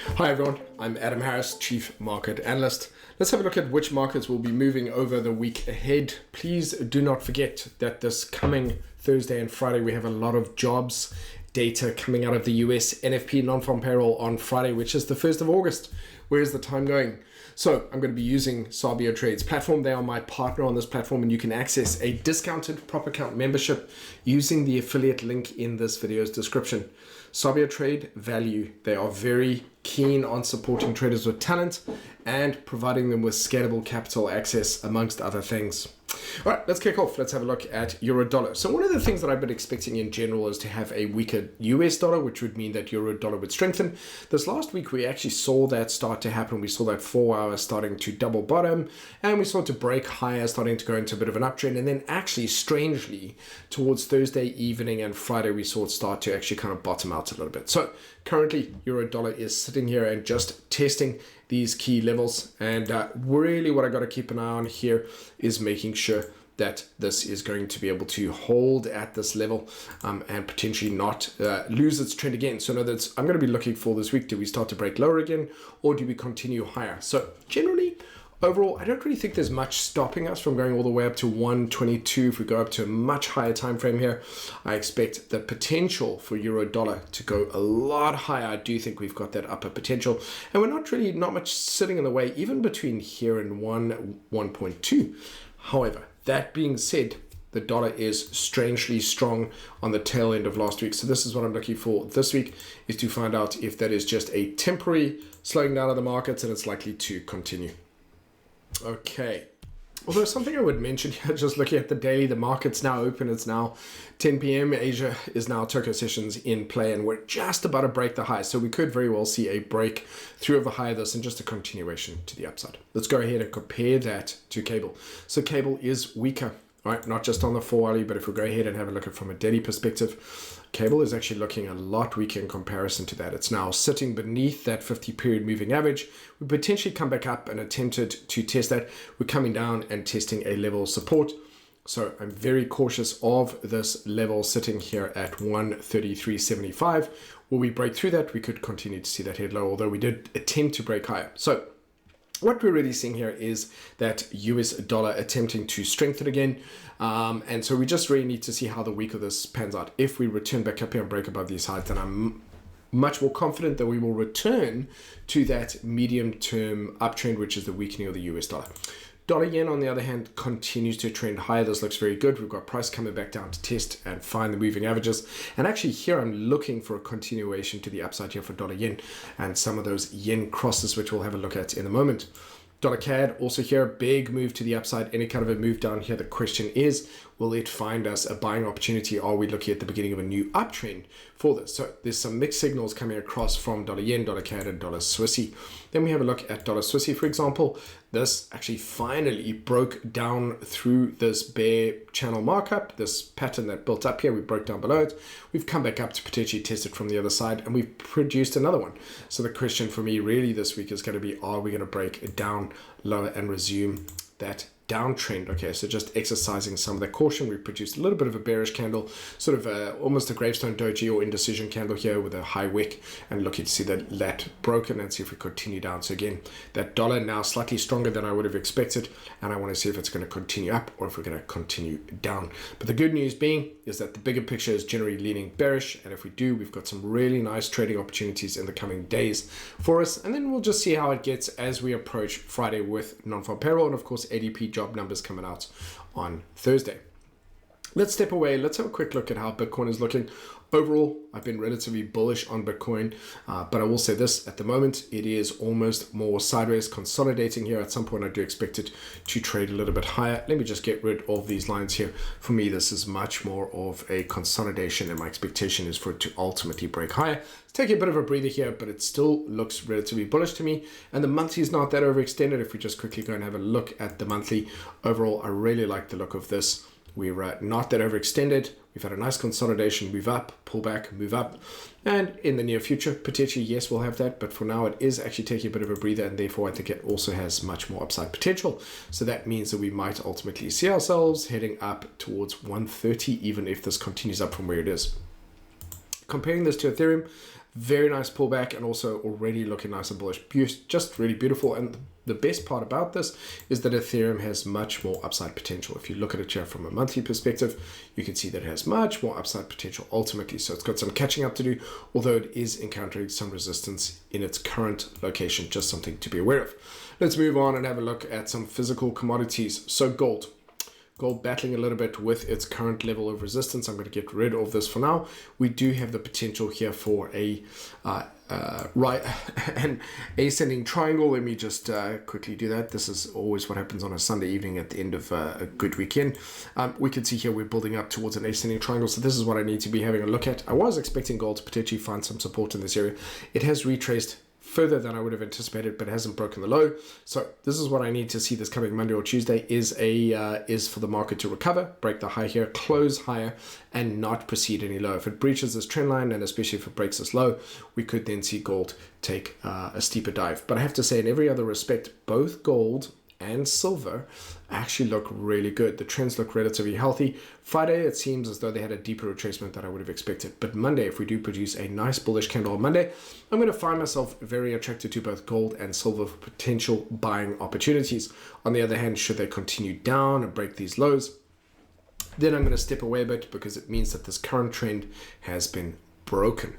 Hi everyone, I'm Adam Harris, Chief Market Analyst. Let's have a look at which markets will be moving over the week ahead. Please do not forget that this coming Thursday and Friday we have a lot of jobs data coming out of the US, NFP non-farm payroll on Friday, which is the 1st of August. Where's the time going? So I'm going to be using Sabiotrade's platform. They are my partner on this platform, and you can access a discounted prop account membership using the affiliate link in this video's description. Sabiotrade value. They are very keen on supporting traders with talent and providing them with scalable capital access, amongst other things. All right, let's kick off. Let's have a look at euro dollar. So one of the things that I've been expecting in general is to have a weaker US dollar, which would mean that euro dollar would strengthen. This last week, we actually saw that start to happen. We saw that 4 hours starting to double bottom, and we saw it to break higher, starting to go into a bit of an uptrend. And then actually, strangely, towards Thursday evening and Friday, we saw it start to actually kind of bottom out a little bit. So currently, euro dollar is sitting here and just testing these key levels. And really what I got to keep an eye on here is making sure that this is going to be able to hold at this level and potentially not lose its trend again. So in other words, I'm going to be looking for this week, do we start to break lower again, or do we continue higher? So generally, overall, I don't really think there's much stopping us from going all the way up to 122. If we go up to a much higher time frame here, I expect the potential for euro dollar to go a lot higher. I do think we've got that upper potential, and we're not much sitting in the way, even between here and 1.2. However, that being said, the dollar is strangely strong on the tail end of last week. So this is what I'm looking for this week, is to find out if that is just a temporary slowing down of the markets and it's likely to continue. Okay. Although something I would mention here, just looking at the daily, the market's now open. It's now 10 p.m. Asia is now Tokyo sessions in play, and we're just about to break the high. So we could very well see a break through of the high of this and just a continuation to the upside. Let's go ahead and compare that to cable. So cable is weaker, right? Not just on the 4 hourly, but if we go ahead and have a look at it from a daily perspective, cable is actually looking a lot weaker in comparison to that. It's now sitting beneath that 50-period moving average. We potentially come back up and attempted to test that. We're coming down and testing a level of support. So I'm very cautious of this level sitting here at 133.75. Will we break through that? We could continue to see that head low, although we did attempt to break higher. So what we're really seeing here is that US dollar attempting to strengthen again. And so we just really need to see how the week of this pans out. If we return back up here and break above these highs, then I'm much more confident that we will return to that medium-term uptrend, which is the weakening of the US dollar. Dollar yen, on the other hand, continues to trend higher. This looks very good. We've got price coming back down to test and find the moving averages. And actually here, I'm looking for a continuation to the upside here for dollar yen and some of those yen crosses, which we'll have a look at in a moment. Dollar CAD, also here, big move to the upside, any kind of a move down here. The question is, will it find us a buying opportunity? Are we looking at the beginning of a new uptrend for this? So there's some mixed signals coming across from dollar yen, dollar CAD, and dollar Swissy. Then we have a look at dollar Swissy, for example. This actually finally broke down through this bear channel markup, this pattern that built up here. We broke down below it. We've come back up to potentially test it from the other side, and we've produced another one. So the question for me really this week is going to be, are we going to break it down lower and resume that downtrend? Okay, so just exercising some of the caution. We produced a little bit of a bearish candle, sort of almost a gravestone doji or indecision candle here with a high wick, and looking to see that broken and see if we continue down. So again, that dollar now slightly stronger than I would have expected, and I want to see if it's going to continue up or if we're going to continue down. But the good news being is that the bigger picture is generally leaning bearish, and if we do, we've got some really nice trading opportunities in the coming days for us, and then we'll just see how it gets as we approach Friday with non-farm payroll and of course ADP job numbers coming out on Thursday. Let's step away. Let's have a quick look at how Bitcoin is looking. Overall, I've been relatively bullish on Bitcoin, but I will say this, at the moment, it is almost more sideways, consolidating here. At some point, I do expect it to trade a little bit higher. Let me just get rid of these lines here. For me, this is much more of a consolidation, and my expectation is for it to ultimately break higher. It's taking a bit of a breather here, but it still looks relatively bullish to me. And the monthly is not that overextended. If we just quickly go and have a look at the monthly, overall, I really like the look of this. We're not that overextended. We've had a nice consolidation, move up, pull back, move up. And in the near future, potentially, yes, we'll have that. But for now, it is actually taking a bit of a breather. And therefore, I think it also has much more upside potential. So that means that we might ultimately see ourselves heading up towards 130, even if this continues up from where it is. Comparing this to Ethereum, Very nice pullback, and also already looking nice and bullish. Just really beautiful. And the best part about this is that Ethereum has much more upside potential. If you look at it here from a monthly perspective, you can see that it has much more upside potential ultimately. So it's got some catching up to do, although it is encountering some resistance in its current location. Just something to be aware of. Let's move on and have a look at some physical commodities. So gold. Gold battling a little bit with its current level of resistance. I'm going to get rid of this for now. We do have the potential here for a an ascending triangle. Let me just quickly do that. This is always what happens on a Sunday evening at the end of a good weekend. We can see here we're building up towards an ascending triangle. So this is what I need to be having a look at. I was expecting gold to potentially find some support in this area. It has retraced further than I would have anticipated, but it hasn't broken the low. So this is what I need to see this coming Monday or Tuesday is for the market to recover, break the high here, close higher, and not proceed any lower. If it breaches this trend line, and especially if it breaks this low, we could then see gold take a steeper dive. But I have to say, in every other respect, both gold and silver actually look really good. The trends look relatively healthy. Friday, it seems as though they had a deeper retracement than I would have expected. But Monday, if we do produce a nice bullish candle on Monday, I'm going to find myself very attracted to both gold and silver for potential buying opportunities. On the other hand, should they continue down and break these lows, then I'm going to step away a bit, because it means that this current trend has been broken.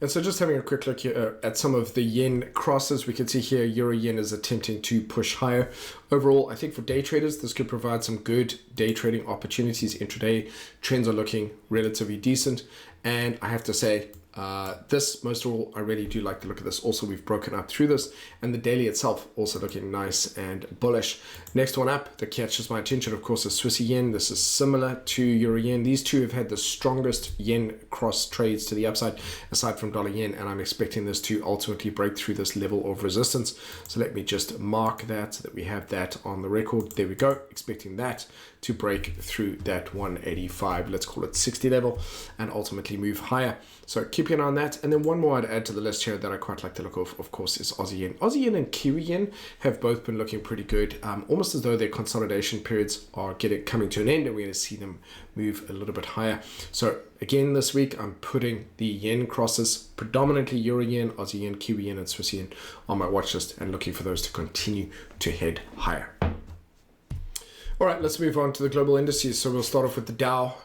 And so just having a quick look here at some of the yen crosses, we can see here euro yen is attempting to push higher. Overall, I think for day traders, this could provide some good day trading opportunities. Intraday trends are looking relatively decent. And I have to say, most of all, I really do like the look of this. Also, we've broken up through this, and the daily itself also looking nice and bullish. Next one up that catches my attention, of course, is Swiss yen. This is similar to euro yen. These two have had the strongest yen cross trades to the upside, aside from dollar yen, and I'm expecting this to ultimately break through this level of resistance. So let me just mark that so that we have that on the record. There we go, expecting that to break through that 185, let's call it 60 level, and ultimately move higher. So keep an eye on that. And then one more I'd add to the list here that I quite like the look of course, is Aussie yen. Aussie yen and Kiwi yen have both been looking pretty good, almost as though their consolidation periods are coming to an end, and we're going to see them move a little bit higher. So again, this week, I'm putting the yen crosses, predominantly euro yen, Aussie yen, Kiwi yen, and Swiss yen on my watch list, and looking for those to continue to head higher. All right, let's move on to the global indices. So we'll start off with the Dow.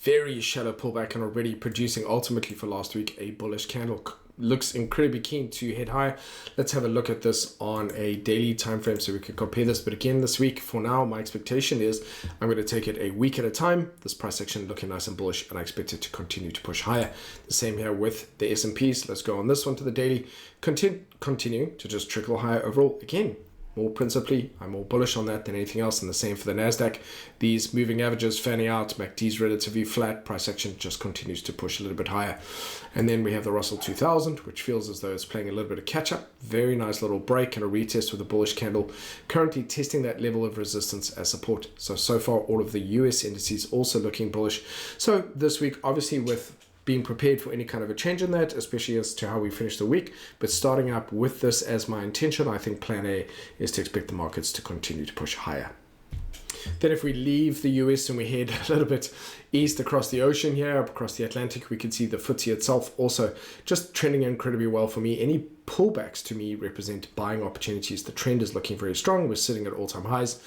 Very shallow pullback, and already producing ultimately for last week a bullish candle. Looks incredibly keen to head higher. Let's have a look at this on a daily time frame so we can compare this. But again, this week, for now, my expectation is I'm going to take it a week at a time. This price action looking nice and bullish, and I expect it to continue to push higher. The same here with the S&Ps. Let's go on this one to the daily. Continue to just trickle higher overall. Again, more principally, I'm more bullish on that than anything else, and the same for the NASDAQ. These moving averages fanning out, MACD's relatively flat, price action just continues to push a little bit higher. And then we have the Russell 2000, which feels as though it's playing a little bit of catch up. Very nice little break and a retest with a bullish candle, currently testing that level of resistance as support. So far, all of the US indices also looking bullish. So this week, obviously with being prepared for any kind of a change in that, especially as to how we finish the week. But starting up with this as my intention, I think plan A is to expect the markets to continue to push higher. Then if we leave the US and we head a little bit east across the ocean here, across the Atlantic, we can see the FTSE itself also just trending incredibly well for me. Any pullbacks to me represent buying opportunities. The trend is looking very strong. We're sitting at all-time highs.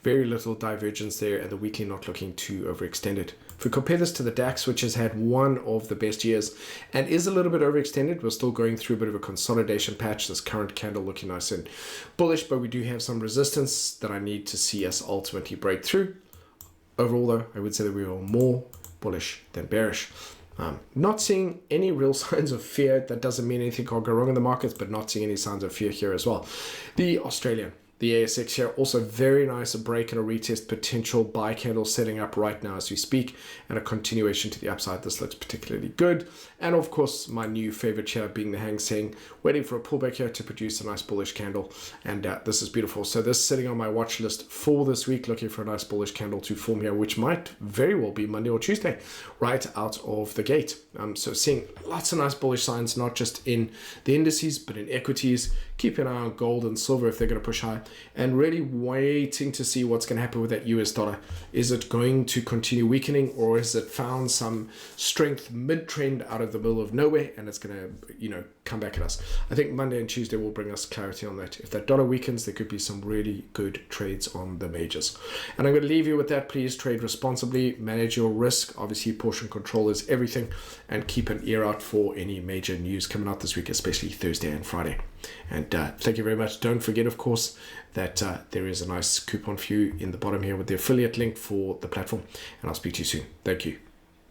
Very little divergence there, and the weekly not looking too overextended. If we compare this to the DAX, which has had one of the best years and is a little bit overextended, we're still going through a bit of a consolidation patch. This current candle looking nice and bullish, but we do have some resistance that I need to see us ultimately break through. Overall, though, I would say that we are more bullish than bearish. Not seeing any real signs of fear. That doesn't mean anything can go wrong in the markets, but not seeing any signs of fear here as well. The Australian. The ASX here, also very nice, a break and a retest, potential buy candle setting up right now as we speak, and a continuation to the upside. This looks particularly good. And of course, my new favorite here being the Hang Seng, waiting for a pullback here to produce a nice bullish candle. And this is beautiful. So this is sitting on my watch list for this week, looking for a nice bullish candle to form here, which might very well be Monday or Tuesday, right out of the gate. So seeing lots of nice bullish signs, not just in the indices, but in equities, keep an eye on gold and silver if they're going to push high, and really waiting to see what's going to happen with that US dollar. Is it going to continue weakening, or has it found some strength mid-trend out of the middle of nowhere and it's going to, come back at us? I think Monday and Tuesday will bring us clarity on that. If that dollar weakens, there could be some really good trades on the majors. And I'm going to leave you with that. Please trade responsibly, manage your risk. Obviously, portion control is everything, and keep an ear out for any major news coming out this week, especially Thursday and Friday. And thank you very much. Don't forget, of course, that there is a nice coupon for you in the bottom here with the affiliate link for the platform. And I'll speak to you soon. Thank you.